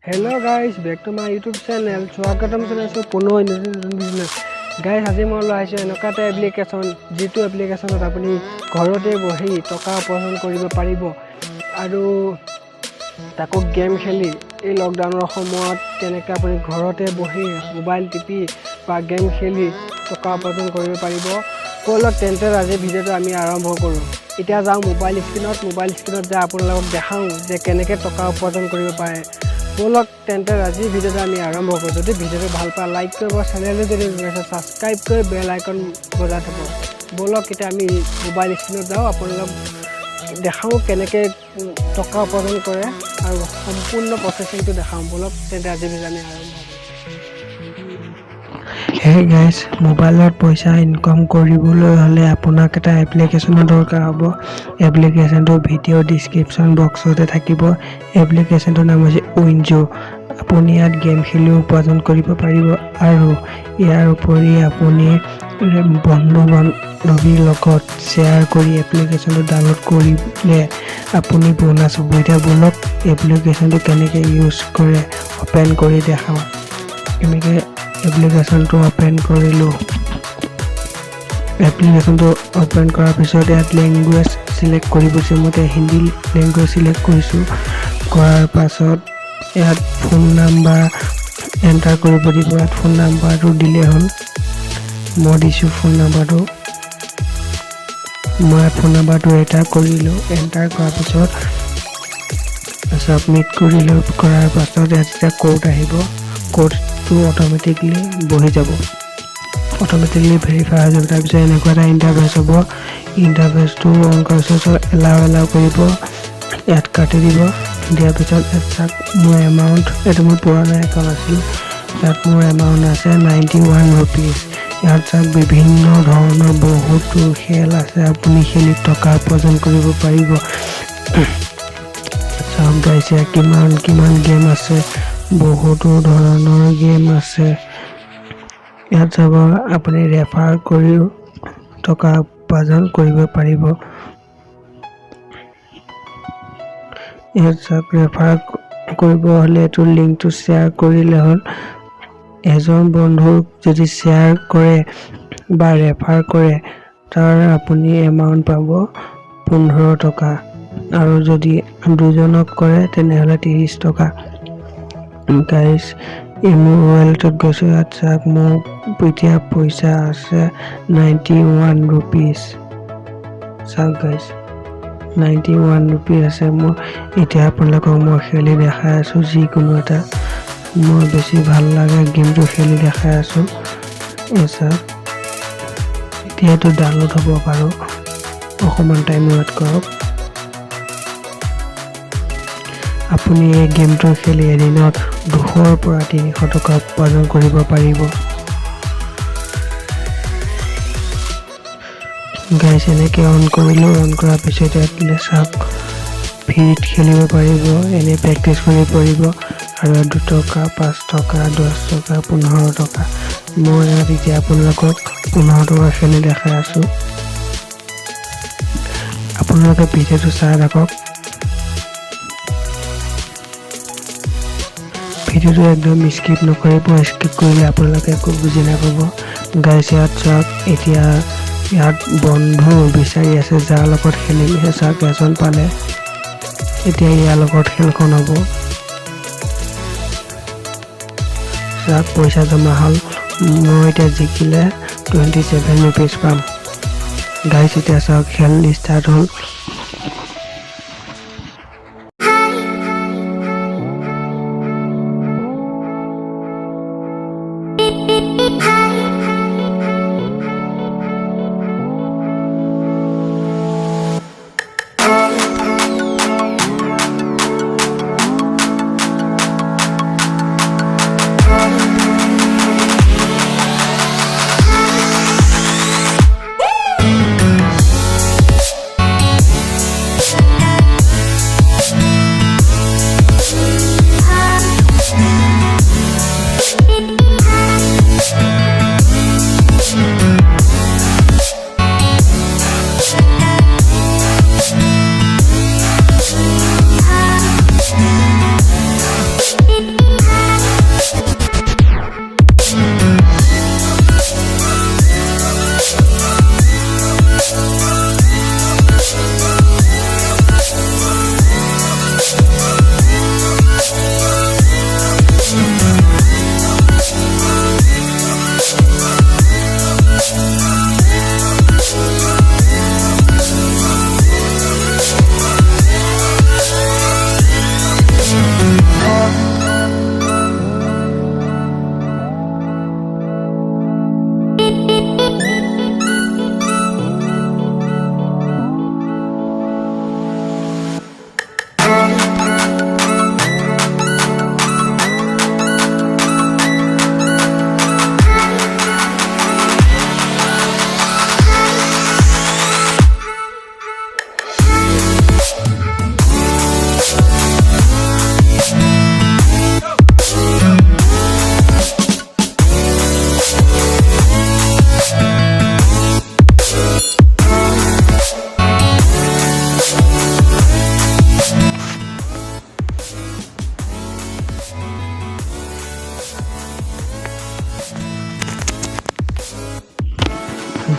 Hello guys, back to my YouTube channel. Swagatam janaইছো পুনৰ নতুন business. Guys, আজি মই লৈ আহিছো এনেকুৱা এটা এপ্লিকেশন, যেটো এপ্লিকেশনত আপুনি ঘৰতে বহি টকা উপাৰ্জন কৰিব পাৰিব আৰু তাকো গেম খেলি এই লকডাউনৰ সময়ত কেনেকৈ আপুনি ঘৰতে বহি মোবাইল টিপি বা গেম খেলি টকা উপাৰ্জন কৰিব পাৰিব। বলক তেন্তে আজি ভিডিঅ'টো আমি আৰম্ভ কৰোঁ। এতিয়া যাওঁ মোবাইল স্ক্ৰীনত যে আপোনালোকক দেখাওঁ যে কেনেকৈ টকা উপাৰ্জন কৰিব পাৰে। বলক তেন্তে আজি ভিডিঅ'টো আমি আৰম্ভ কৰোঁ। যদি ভিডিঅ'টো ভাল পায় লাইক কৰিব, চেনেলটো যদি সাবস্ক্ৰাইব কৰি বেল আইকন বজাই থ'ব। বলক এতিয়া আমি মোবাইল স্ক্ৰীনত যাওঁ, আপোনালোক দেখাওঁ কেনেকৈ টকা উপাৰ্জন কৰে আৰু সম্পূৰ্ণ প্ৰচেছিংটো দেখাওঁ। বলক তেন্তে আজি ভিডিঅ' আমি আৰম্ভ কৰোঁ। Hey guys, মোবাইলত পইচা ইনকাম কৰিবলৈ হলে আপোনাক এটা এপ্লিকেশনৰ দৰকাৰ হ'ব। এপ্লিকেশনটো ভিডিও ডেসক্ৰিপচন বক্সতে থাকিব। এপ্লিকেশনটোৰ নাম হৈছে উইনজো। আপুনি ইয়াত গেম খেলি উপাৰ্জন কৰিব পাৰিব আৰু ইয়াৰ উপৰি আপুনি বন্ধু বান্ধৱীৰ লগত শ্বেয়াৰ কৰি এপ্লিকেশনটো ডাউনলোড কৰিলে আপুনি বোনাছ হ'ব। এতিয়া বলক এপ্লিকেশনটো কেনেকৈ ইউজ কৰে ওপেন কৰি দেখাওঁ। এনেকৈ এপ্লিকেশনটো ওপেন কৰিলোঁ। এপ্লিকেশনটো ওপেন কৰাৰ পিছত ইয়াত লেংগুৱেজ সিলেক্ট কৰিব দিছে। মই হিন্দী লেংগুৱেজ সিলেক্ট কৰিছোঁ। কৰাৰ পাছত ইয়াত ফোন নাম্বাৰ এণ্টাৰ কৰিব দিব। ইয়াত ফোন নাম্বাৰটো দিলে হ'ল। মই দিছোঁ ফোন নাম্বাৰটো। মই ফোন নাম্বাৰটো এণ্টাৰ কৰিলোঁ। এণ্টাৰ কৰাৰ পিছত সাবমিট কৰিলোঁ। কৰাৰ পাছত ইয়াত এটা কোড আহিব। কোডটো অটোমেটিকলি বহি যাব। অটোমেটিকলি ভেৰিফাই হৈ যাব। তাৰপিছত এনেকুৱা এটা ইণ্টাৰফেচ হ'ব। ইণ্টাৰফেচটো অন কৰাৰ পিছত এলাও কৰিব। ইয়াত কাটি দিব। দিয়াৰ পিছত ইয়াত চাওক মোৰ এমাউণ্ট, এইটো মোৰ পুৰণা একাউণ্ট আছিল। ইয়াত মোৰ এমাউণ্ট আছে 91 ৰুপিজ। ইয়াত চাওক বিভিন্ন ধৰণৰ বহুতো খেল আছে, আপুনি খেলি টকা উপাৰ্জন কৰিব পাৰিব। চাওক গাইছ ইয়াত কিমান গেম আছে, বহুতো ধৰণৰ গেম আছে। ইয়াত চাব আপুনি ৰেফাৰ কৰিও টকা উপাৰ্জন কৰিব পাৰিব। ইয়াত চাওক ৰেফাৰ কৰিব হ'লে এইটো লিংকটো শ্বেয়াৰ কৰিলে হ'ল। এজন বন্ধুক যদি শ্বেয়াৰ কৰে বা ৰেফাৰ কৰে তাৰ আপুনি এমাউণ্ট পাব 15 টকা আৰু যদি দুজনক কৰে তেনেহ'লে 30 টকা। গাইজ মোৰ ৱালেটত গৈছো। ইয়াত চাওক মোৰ এতিয়া পইচা আছে 91 ৰুপিজ। চাওক গাইজ 91 ৰুপিজ আছে মোৰ। এতিয়া আপোনালোকক মই খেলি দেখাই আছোঁ। যিকোনো এটা মোৰ বেছি ভাল লাগে গেমটো খেলি দেখাই আছোঁ। চাওক এতিয়াতো ডাউনলোড হ'ব বাৰু, অকণমান টাইম ৱেইট কৰক। আপুনি এই গেমটো খেলি এদিনত 200 পৰা 300 টকা উপাৰ্জন কৰিব পাৰিব। গাইজ এনেকৈ অন কৰিলোঁ। অন কৰাৰ পিছত ইয়াত চাওক ফ্ৰীত খেলিব পাৰিব, এনেই প্ৰেক্টিচ কৰিব পাৰিব আৰু 2 টকা 5 টকা 10 টকা 15 টকা। মই ইয়াত এতিয়া আপোনালোকক 15 টকা খেলি দেখাই আছোঁ। আপোনালোকে ভিডিঅ'টো চাই থাকক। ভিডিঅ'টো একদম স্কিপ নকৰিব। স্কিপ কৰিলে আপোনালোকে একো বুজি নাপাব। গাইজ ইয়াত চাওক এতিয়া ইয়াত বন্ধু বিচাৰি আছে যাৰ লগত খেলিহে। চাওক এজন পালে। এতিয়া ইয়াৰ লগত খেলখন হ'ব। চাওক পইচা জমা হ'ল। মই এতিয়া জিকিলে 27 ৰুপিজ পাম। গাইজ এতিয়া চাওক খেল ষ্টাৰ্ট হ'ল।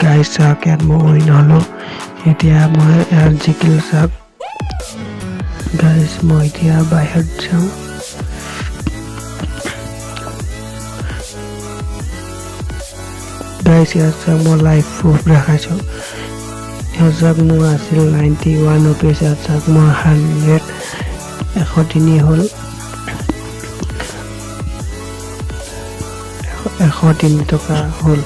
গাইজ চাওক ইয়াত মই উইন হ'লোঁ এতিয়া মই ইয়াত জিকিলোঁ চাওক গাইজ মই এতিয়া বাহিৰত যাওঁ গাইজ ইয়াত চাওক মই লাইভ প্ৰুফ দেখাইছোঁ ইয়াত চাওক মোৰ আছিল 91 ৰুপিজ ইয়াত চাওক মই 103 হ'ল 103 টকা হ'ল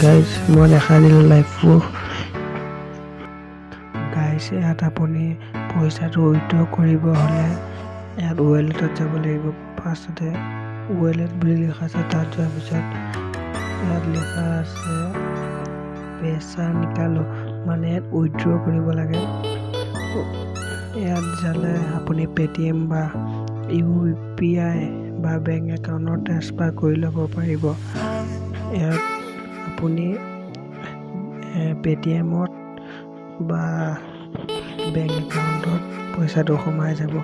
গাইজ মই দেখাই দিলোঁ লাইভ প্ৰুফ গাইজ ইয়াত আপুনি পইচাটো উইথড্ৰ কৰিব হ'লে ইয়াত ৱালেটত যাব লাগিব ফাৰ্ষ্টতে ৱালেট বুলি লিখা আছে তাত যোৱাৰ পিছত ইয়াত লিখা আছে পইচা নিকালো মানে ইয়াত উইথড্ৰ কৰিব লাগে ইয়াত যালে আপুনি পে'টিএম বা UPI বা বেংক একাউণ্টত ট্ৰান্সফাৰ কৰি ল'ব পাৰিব ইয়াত আপুনি পে'টিএমত বা বেংক একাউণ্টত পইচাটো সোমাই যাব